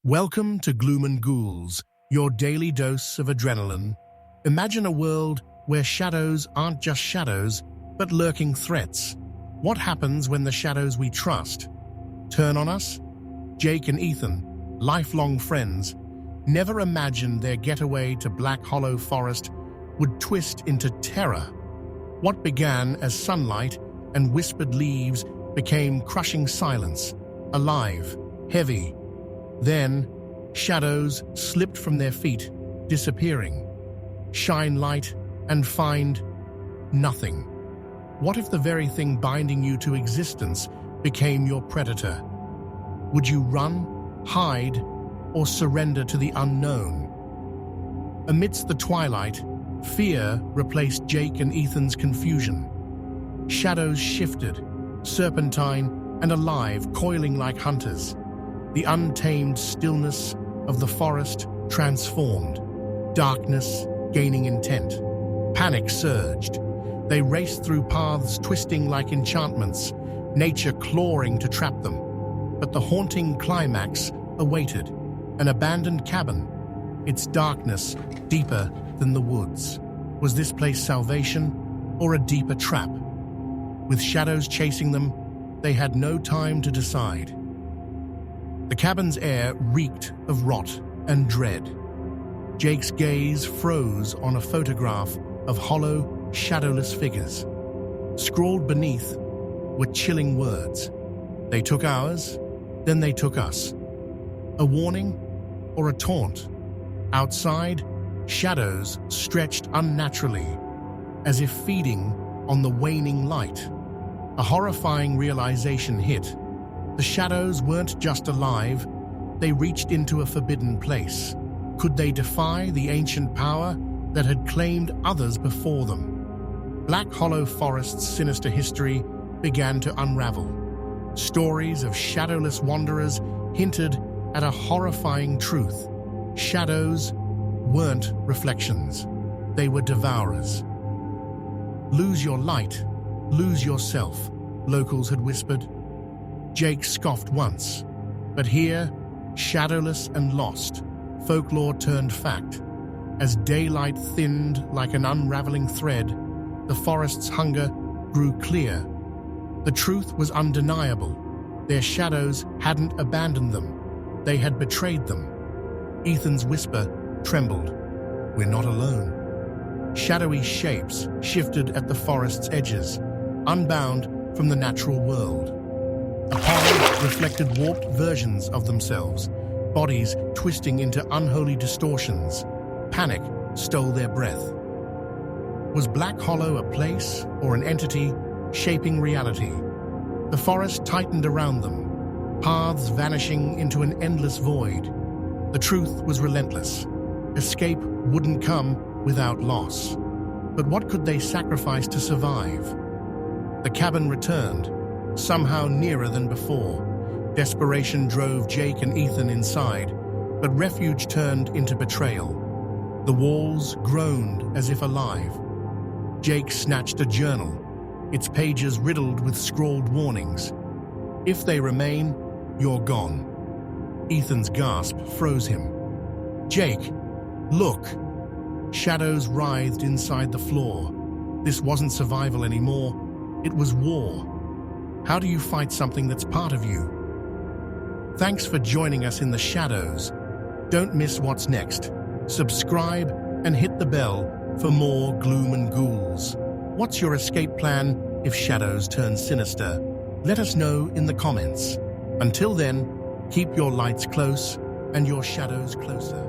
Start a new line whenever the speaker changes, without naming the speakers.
Welcome to Gloom Ghouls, your daily dose of adrenaline. Imagine a world where shadows aren't just shadows, but lurking threats. What happens when the shadows we trust turn on us? Jake and Ethan, lifelong friends, never imagined their getaway to Black Hollow Forest would twist into terror. What began as sunlight and whispered leaves became crushing silence, alive, heavy. Then, shadows slipped from their feet, disappearing. Shine light and find nothing. What if the very thing binding you to existence became your predator? Would you run, hide, or surrender to the unknown? Amidst the twilight, fear replaced Jake and Ethan's confusion. Shadows shifted, serpentine and alive, coiling like hunters. The untamed stillness of the forest transformed, darkness gaining intent. Panic surged. They raced through paths twisting like enchantments, nature clawing to trap them. But the haunting climax awaited, an abandoned cabin, its darkness deeper than the woods. Was this place salvation or a deeper trap? With shadows chasing them, they had no time to decide. The cabin's air reeked of rot and dread. Jake's gaze froze on a photograph of hollow, shadowless figures. Scrawled beneath were chilling words. They took ours, then they took us. A warning or a taunt? Outside, shadows stretched unnaturally, as if feeding on the waning light. A horrifying realization hit. The shadows weren't just alive, they reached into a forbidden place. Could they defy the ancient power that had claimed others before them? Black Hollow Forest's sinister history began to unravel. Stories of shadowless wanderers hinted at a horrifying truth. Shadows weren't reflections, they were devourers. Lose your light, lose yourself, locals had whispered. Jake scoffed once, but here, shadowless and lost, folklore turned fact. As daylight thinned like an unraveling thread, the forest's hunger grew clear. The truth was undeniable. Their shadows hadn't abandoned them. They had betrayed them. Ethan's whisper trembled. "We're not alone." Shadowy shapes shifted at the forest's edges, unbound from the natural world. A pond reflected warped versions of themselves, bodies twisting into unholy distortions. Panic stole their breath. Was Black Hollow a place or an entity shaping reality? The forest tightened around them, paths vanishing into an endless void. The truth was relentless. Escape wouldn't come without loss. But what could they sacrifice to survive? The cabin returned, somehow nearer than before. Desperation drove Jake and Ethan inside, but refuge turned into betrayal. The walls groaned as if alive. Jake snatched a journal, its pages riddled with scrawled warnings. "If they remain, you're gone." Ethan's gasp froze him. "Jake, look!" Shadows writhed inside the floor. This wasn't survival anymore, it was war. How do you fight something that's part of you? Thanks for joining us in the shadows. Don't miss what's next. Subscribe and hit the bell for more Gloom and Ghouls. What's your escape plan if shadows turn sinister? Let us know in the comments. Until then, keep your lights close and your shadows closer.